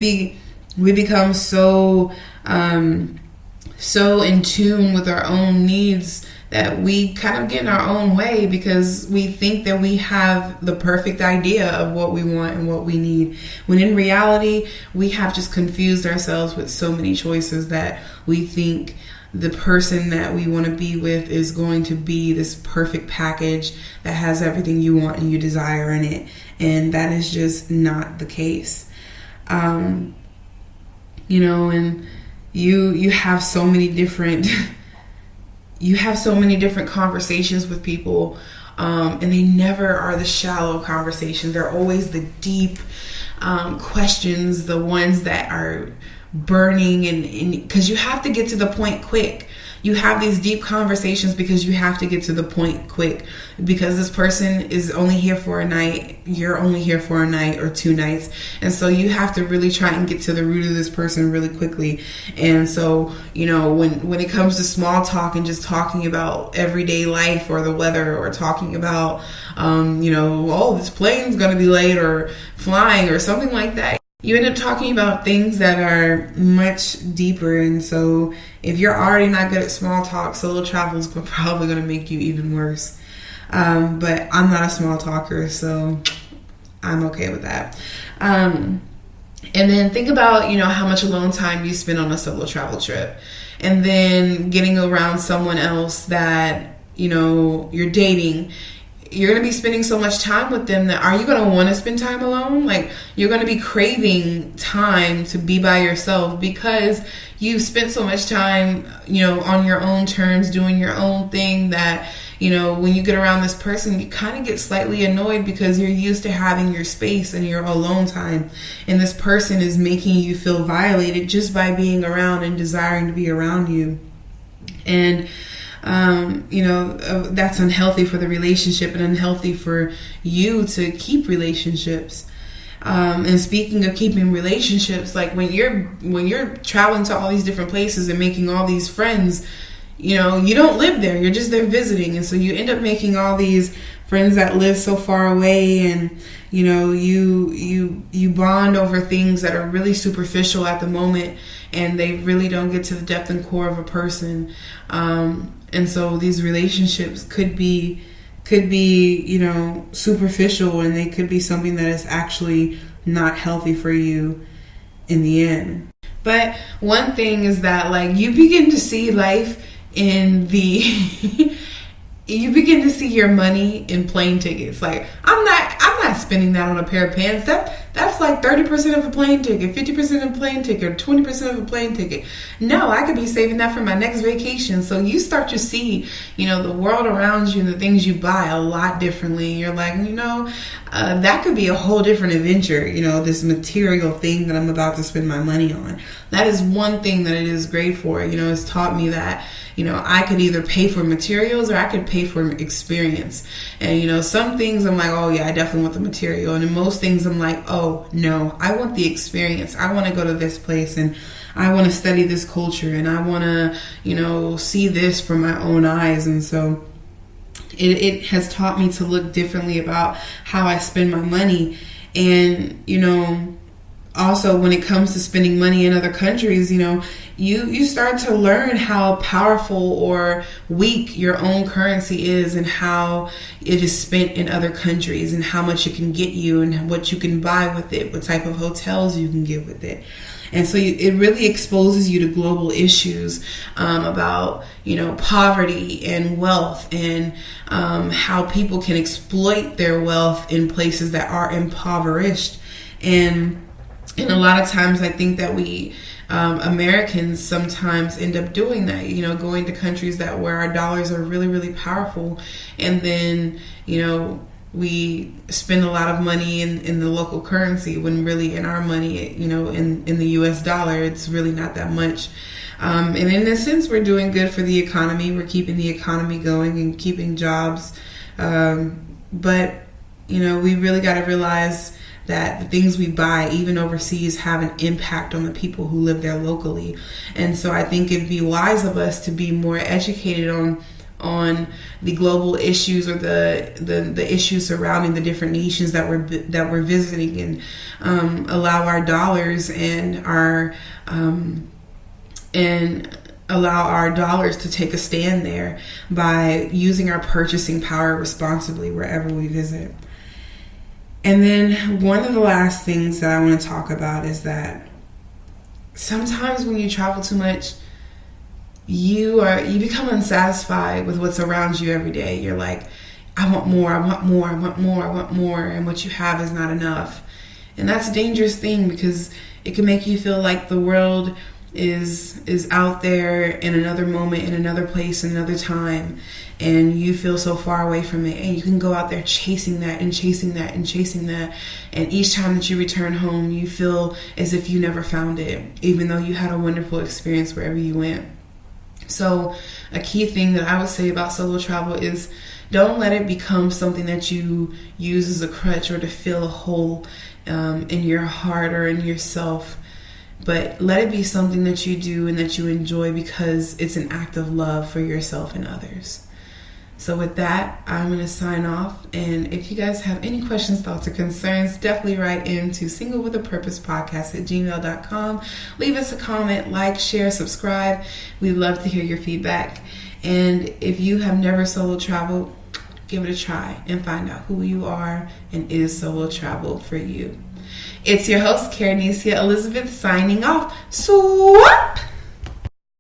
We become so in tune with our own needs that we kind of get in our own way because we think that we have the perfect idea of what we want and what we need. When in reality, we have just confused ourselves with so many choices that we think the person that we want to be with is going to be this perfect package that has everything you want and you desire in it. And that is just not the case. And you have so many different conversations with people, and they never are the shallow conversations. They're always the deep questions, the ones that are burning, and because you have to get to the point quick. You have these deep conversations because you have to get to the point quick, because this person is only here for a night, you're only here for a night or 2 nights, and so you have to really try and get to the root of this person really quickly. And so when it comes to small talk and just talking about everyday life or the weather, or talking about this plane's gonna be late or flying or something like that, you end up talking about things that are much deeper. And so if you're already not good at small talk, solo travel is probably going to make you even worse. But I'm not a small talker, so I'm okay with that. And then think about, how much alone time you spend on a solo travel trip. And then getting around someone else that, you're dating. You're going to be spending so much time with them that are you going to want to spend time alone? Like, you're going to be craving time to be by yourself because you spent so much time, on your own terms, doing your own thing, that, when you get around this person, you kind of get slightly annoyed because you're used to having your space and your alone time. And this person is making you feel violated just by being around and desiring to be around you. And that's unhealthy for the relationship and unhealthy for you to keep relationships. And speaking of keeping relationships, like when you're traveling to all these different places and making all these friends, you don't live there. You're just there visiting. And so you end up making all these friends that live so far away, and you bond over things that are really superficial at the moment, and they really don't get to the depth and core of a person. And so these relationships could be superficial, and they could be something that is actually not healthy for you in the end. But one thing is that, like, you begin to see life in the you begin to see your money in plane tickets. Like, I'm not spending that on a pair of pants. That's like 30% of a plane ticket, 50% of a plane ticket, or 20% of a plane ticket. No, I could be saving that for my next vacation. So you start to see, the world around you and the things you buy a lot differently. You're like, that could be a whole different adventure, this material thing that I'm about to spend my money on. That is one thing that it is great for. It's taught me that, I could either pay for materials or I could pay for experience. And, some things I'm like, oh yeah, I definitely want the material. And in most things I'm like, oh no, I want the experience. I want to go to this place, and I want to study this culture, and I want to, see this from my own eyes. And so it has taught me to look differently about how I spend my money. And, also when it comes to spending money in other countries, you start to learn how powerful or weak your own currency is, and how it is spent in other countries, and how much it can get you, and what you can buy with it, what type of hotels you can get with it. And so it really exposes you to global issues about, poverty and wealth, and how people can exploit their wealth in places that are impoverished. And a lot of times I think that we Americans sometimes end up doing that, going to countries where our dollars are really, really powerful. And then, we spend a lot of money in the local currency, when really in our money, in the US dollar, it's really not that much. And in a sense, we're doing good for the economy. We're keeping the economy going and keeping jobs. But, we really got to realize that the things we buy, even overseas, have an impact on the people who live there locally. And so I think it'd be wise of us to be more educated on on the global issues or the issues surrounding the different nations that we're visiting, and allow our dollars and allow our dollars to take a stand there by using our purchasing power responsibly wherever we visit. And then one of the last things that I want to talk about is that sometimes when you travel too much, you become unsatisfied with what's around you every day. You're like, I want more, I want more, I want more, I want more, and what you have is not enough. And that's a dangerous thing, because it can make you feel like the world is out there in another moment, in another place, in another time, and you feel so far away from it, and you can go out there chasing that and chasing that and chasing that, and each time that you return home you feel as if you never found it, even though you had a wonderful experience wherever you went. So a key thing that I would say about solo travel is don't let it become something that you use as a crutch or to fill a hole in your heart or in yourself. But let it be something that you do and that you enjoy, because it's an act of love for yourself and others. So with that, I'm going to sign off. And if you guys have any questions, thoughts, or concerns, definitely write into singlewithapurposepodcast@gmail.com. Leave us a comment, like, share, subscribe. We'd love to hear your feedback. And if you have never solo traveled, give it a try and find out who you are and is solo travel for you. It's your host, Karenesia Elizabeth, signing off. Swap!